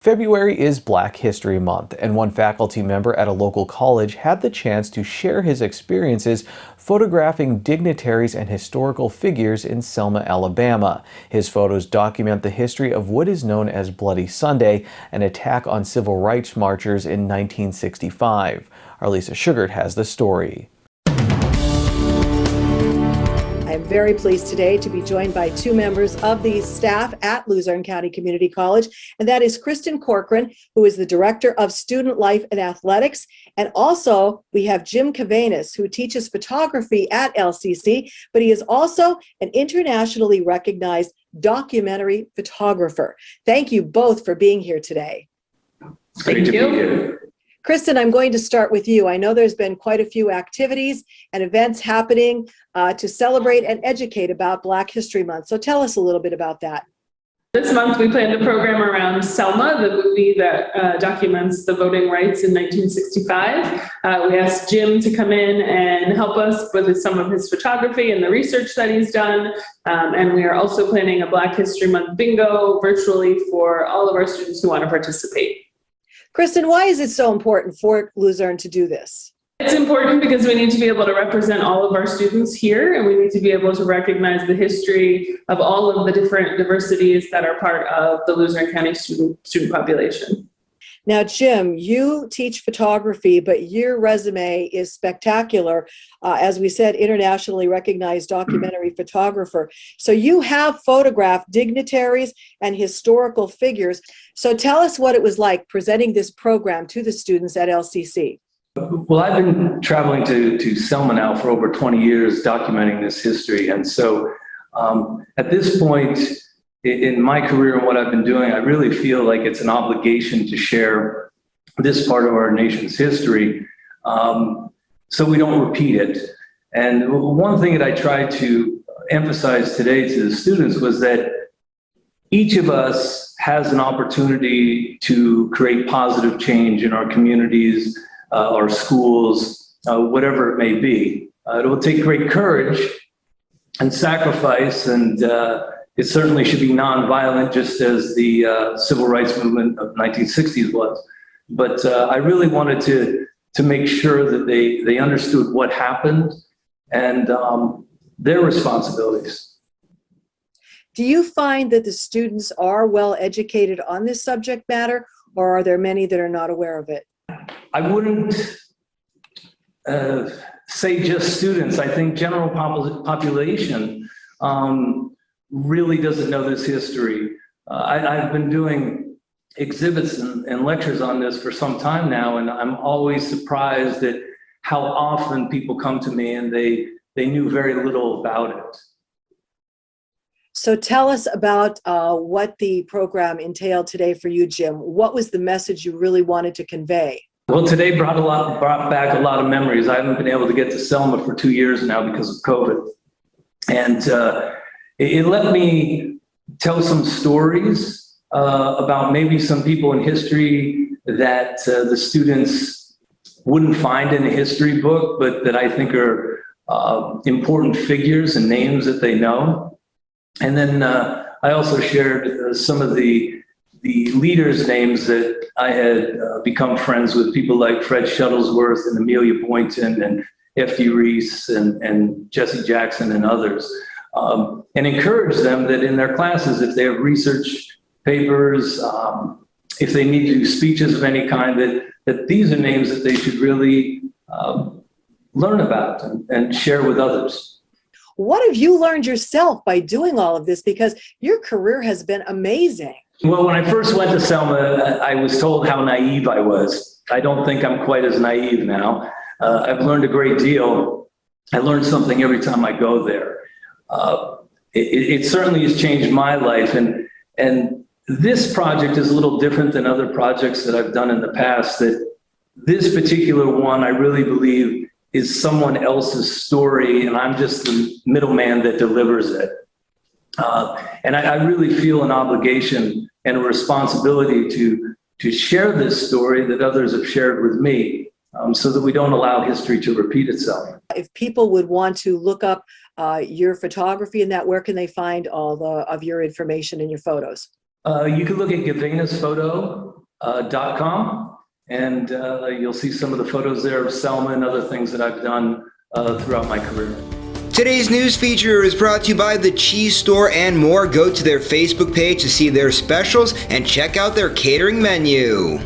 February is Black History Month, and one faculty member at a local college had the chance to share his experiences photographing dignitaries and historical figures in Selma, Alabama. His photos document the history of what is known as Bloody Sunday, an attack on civil rights marchers in 1965. Arlisa Sugart has the story. I am very pleased today to be joined by two members of the staff at Luzerne County Community College, and that is Kristen Corcoran, who is the Director of Student Life and Athletics, and also we have Jim Cavanis, who teaches photography at LCC, but he is also an internationally recognized documentary photographer. Thank you both for being here today. Thank you. Kristen, I'm going to start with you. I know there's been quite a few activities and events happening to celebrate and educate about Black History Month. So tell us a little bit about that. This month we planned a program around Selma, the movie that documents the voting rights in 1965. We asked Jim to come in and help us with some of his photography and the research that he's done. And we are also planning a Black History Month bingo virtually for all of our students who want to participate. Kristen, why is it so important for Luzerne to do this? It's important because we need to be able to represent all of our students here, and we need to be able to recognize the history of all of the different diversities that are part of the Luzerne County student population. Now, Jim, you teach photography, but your resume is spectacular. As we said, internationally recognized documentary photographer. So you have photographed dignitaries and historical figures. So tell us what it was like presenting this program to the students at LCC. Well, I've been traveling to Selma now for over 20 years documenting this history. And so at this point in my career and what I've been doing, I really feel like it's an obligation to share this part of our nation's history so we don't repeat it. And one thing that I tried to emphasize today to the students was that each of us has an opportunity to create positive change in our communities, our schools, whatever it may be. It will take great courage and sacrifice, and it certainly should be nonviolent, just as the civil rights movement of 1960s was. But I really wanted to make sure that they understood what happened and their responsibilities. Do you find that the students are well educated on this subject matter, or are there many that are not aware of it? I wouldn't say just students. I think general population really doesn't know this history. I've been doing exhibits and lectures on this for some time now, and I'm always surprised at how often people come to me and they knew very little about it. So tell us about what the program entailed today for you, Jim. What was the message you really wanted to convey? Well, today brought back a lot of memories. I haven't been able to get to Selma for 2 years now because of COVID. And it let me tell some stories about maybe some people in history that the students wouldn't find in a history book, but that I think are important figures and names that they know. And then I also shared some of the leaders' names that I had become friends with, people like Fred Shuttlesworth and Amelia Boynton and F.D. Reese and Jesse Jackson and others, and encourage them that in their classes, if they have research papers, if they need to do speeches of any kind, that these are names that they should really learn about and share with others. What have you learned yourself by doing all of this? Because your career has been amazing. Well, when I first went to Selma, I was told how naive I was. I don't think I'm quite as naive now. I've learned a great deal. I learn something every time I go there. It certainly has changed my life. And this project is a little different than other projects that I've done in the past. That this particular one, I really believe, is someone else's story, and I'm just the middleman that delivers it. And I really feel an obligation and a responsibility to share this story that others have shared with me, so that we don't allow history to repeat itself. If people would want to look up your photography and that, where can they find all of your information and your photos? You can look at gavenasphoto.com, and you'll see some of the photos there of Selma and other things that I've done throughout my career. Today's news feature is brought to you by The Cheese Store and more. Go to their Facebook page to see their specials and check out their catering menu.